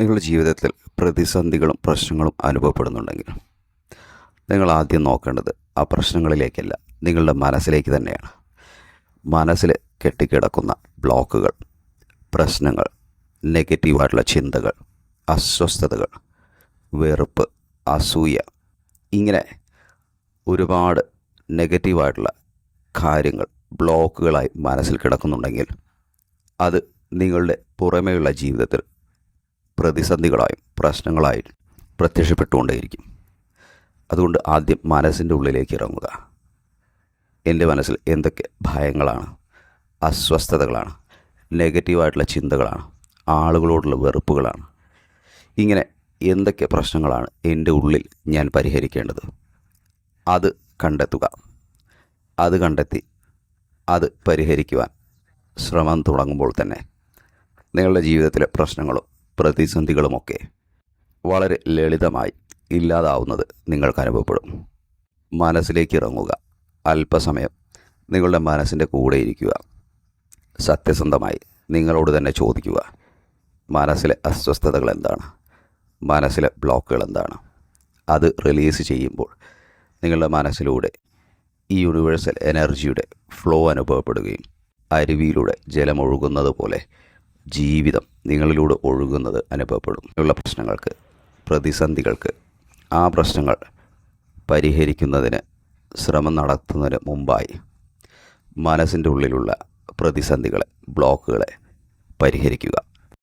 നിങ്ങളുടെ ജീവിതത്തിൽ പ്രതിസന്ധികളും പ്രശ്നങ്ങളും അനുഭവപ്പെടുന്നുണ്ടെങ്കിൽ നിങ്ങൾ ആദ്യം നോക്കേണ്ടത് ആ പ്രശ്നങ്ങളിലേക്കല്ല, നിങ്ങളുടെ മനസ്സിലേക്ക് തന്നെയാണ്. മനസ്സിൽ കെട്ടിക്കിടക്കുന്ന ബ്ലോക്കുകൾ, പ്രശ്നങ്ങൾ, നെഗറ്റീവായിട്ടുള്ള ചിന്തകൾ, അസ്വസ്ഥതകൾ, വെറുപ്പ്, അസൂയ, ഇങ്ങനെ ഒരുപാട് നെഗറ്റീവായിട്ടുള്ള കാര്യങ്ങൾ ബ്ലോക്കുകളായി മനസ്സിൽ കിടക്കുന്നുണ്ടെങ്കിൽ അത് നിങ്ങളുടെ പുറമേയുള്ള ജീവിതത്തിൽ പ്രതിസന്ധികളായും പ്രശ്നങ്ങളായും പ്രത്യക്ഷപ്പെട്ടുകൊണ്ടേയിരിക്കും. അതുകൊണ്ട് ആദ്യം മനസ്സിൻ്റെ ഉള്ളിലേക്ക് ഇറങ്ങുക. എൻ്റെ മനസ്സിൽ എന്തൊക്കെ ഭയങ്ങളാണ്, അസ്വസ്ഥതകളാണ്, നെഗറ്റീവായിട്ടുള്ള ചിന്തകളാണ്, ആളുകളോടുള്ള വെറുപ്പുകളാണ്, ഇങ്ങനെ എന്തൊക്കെ പ്രശ്നങ്ങളാണ് എൻ്റെ ഉള്ളിൽ ഞാൻ പരിഹരിക്കേണ്ടത്, അത് കണ്ടെത്തുക. അത് കണ്ടെത്തി അത് പരിഹരിക്കുവാൻ ശ്രമം തുടങ്ങുമ്പോൾ തന്നെ നിങ്ങളുടെ ജീവിതത്തിലെ പ്രശ്നങ്ങളും പ്രതിസന്ധികളുമൊക്കെ വളരെ ലളിതമായി ഇല്ലാതാവുന്നത് നിങ്ങൾക്ക് അനുഭവപ്പെടും. മനസ്സിലേക്ക് ഇറങ്ങുക. അല്പസമയം നിങ്ങളുടെ മനസ്സിൻ്റെ കൂടെ ഇരിക്കുക. സത്യസന്ധമായി നിങ്ങളോട് തന്നെ ചോദിക്കുക, മനസ്സിലെ അസ്വസ്ഥതകൾ എന്താണ്, മനസ്സിലെ ബ്ലോക്കുകൾ എന്താണ്. അത് റിലീസ് ചെയ്യുമ്പോൾ നിങ്ങളുടെ മനസ്സിലൂടെ ഈ യൂണിവേഴ്സൽ എനർജിയുടെ ഫ്ലോ അനുഭവപ്പെടുകയും അരുവിയിലൂടെ ജലമൊഴുകുന്നത് പോലെ ജീവിതം നിങ്ങളിലൂടെ ഒഴുകുന്നത് അനുഭവപ്പെടും. ഉള്ള പ്രശ്നങ്ങൾക്ക്, പ്രതിസന്ധികൾക്ക്, ആ പ്രശ്നങ്ങൾ പരിഹരിക്കുന്നതിന് ശ്രമം നടത്തുന്നതിന് മുമ്പായി മനസ്സിൻ്റെ ഉള്ളിലുള്ള പ്രതിസന്ധികളെ, ബ്ലോക്കുകളെ പരിഹരിക്കുക.